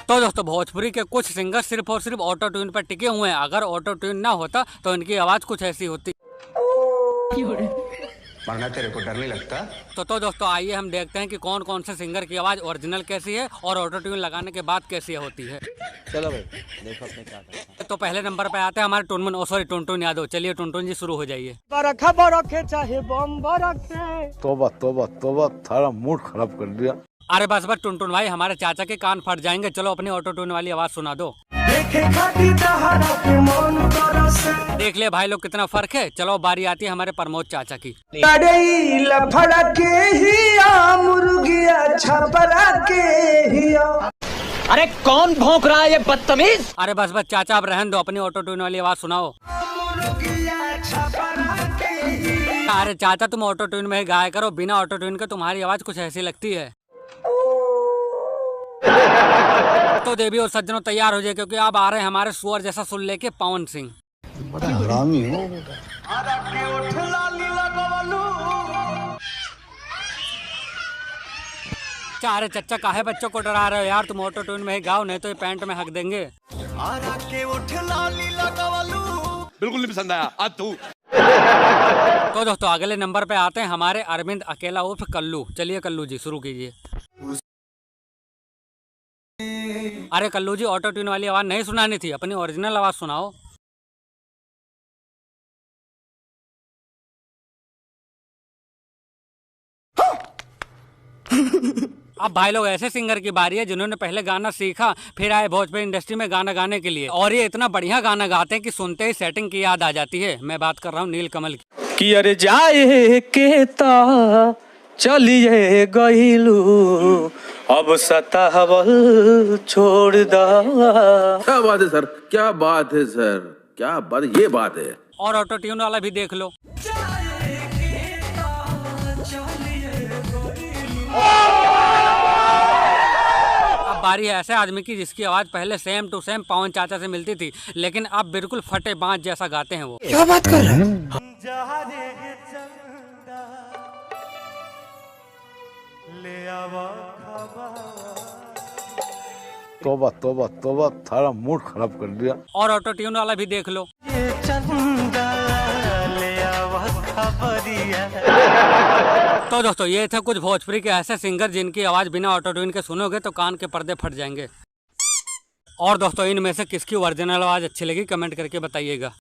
तो दोस्तों भोजपुरी के कुछ सिंगर सिर्फ और सिर्फ ऑटो ट्यून पर टिके हुए हैं। अगर ऑटो ट्यून ना होता तो इनकी आवाज कुछ ऐसी होती। वरना तेरे को डर नहीं लगता? तो दोस्तों आइए हम देखते हैं कि कौन कौन से सिंगर की आवाज ओरिजिनल कैसी है और ऑटो ट्यून लगाने के बाद कैसी होती है। चलो भाई देखो अपने क्या करते हैं। तो पहले नंबर पे आते हैं हमारे टुनटुन यादव। चलिए टुनटुन जी शुरू हो जाइए। चाहे बम बरखे। तोबा तोबा तोबा, थारा मूड खराब कर दिया। अरे बस बस टुनटुन भाई, हमारे चाचा के कान फट जाएंगे। चलो अपनी ऑटो ट्यून वाली आवाज सुना दो। देख लिया भाई लोग कितना फर्क है। चलो बारी आती है हमारे प्रमोद चाचा की। अरे कौन भौंक रहा है ये बदतमीज? अरे बस बस चाचा अब रहने दो, अपनी ऑटो ट्यून वाली आवाज सुनाओ। अरे चाचा तुम ऑटो ट्यून में ही गाया करो, बिना ऑटो ट्यून के तुम्हारी आवाज कुछ ऐसी लगती है। तो देवी और सज्जनों तैयार हो जाए, क्योंकि अब आ रहे हैं हमारे सुअर जैसा सुन लेके पवन सिंह। बड़ा हरामी हो बेटा। अरे चच्चा काहे बच्चों को डरा रहे हो यार, तुम ऑटो ट्यून में ही गाओ, नहीं तो ये पैंट में हक देंगे। बिल्कुल नहीं पसंद आया आज तू। तो दोस्तों अगले नंबर पे आते हैं हमारे अरविंद अकेला उर्फ कल्लू। चलिए कल्लू जी शुरू कीजिए। अरे कल्लू जी ऑटो ट्यून वाली आवाज नहीं सुनानी थी, अपनी ओरिजिनल आवाज सुनाओ। अब भाई लोग ऐसे सिंगर की बारी है जिन्होंने पहले गाना सीखा, फिर आए भोजपुरी इंडस्ट्री में गाना गाने के लिए, और ये इतना बढ़िया गाना गाते हैं कि सुनते ही सेटिंग की याद आ जाती है। मैं बात कर रहा हूँ नीलकमल की। कि अरे जाए के ता चलिए गईलू, अब सतावल छोड़ दा। क्या बात है सर, क्या बात है सर, क्या बात, ये बात है। और ऑटो ट्यून वाला भी देख लो। अब बारी है ऐसे आदमी की जिसकी आवाज पहले सेम टू सेम पवन चाचा से मिलती थी, लेकिन अब बिल्कुल फटे बांस जैसा गाते हैं वो। क्या बात कर रहे हैं? तोबा तोबा तोबा, थारा मूड खराब कर दिया। और ऑटो ट्यून वाला भी देख लो। तो दोस्तों ये थे कुछ भोजपुरी के ऐसे सिंगर जिनकी आवाज बिना ऑटो ट्यून के सुनोगे तो कान के पर्दे फट जाएंगे। और दोस्तों इनमें से किसकी ओरिजिनल आवाज अच्छी लगी कमेंट करके बताइएगा।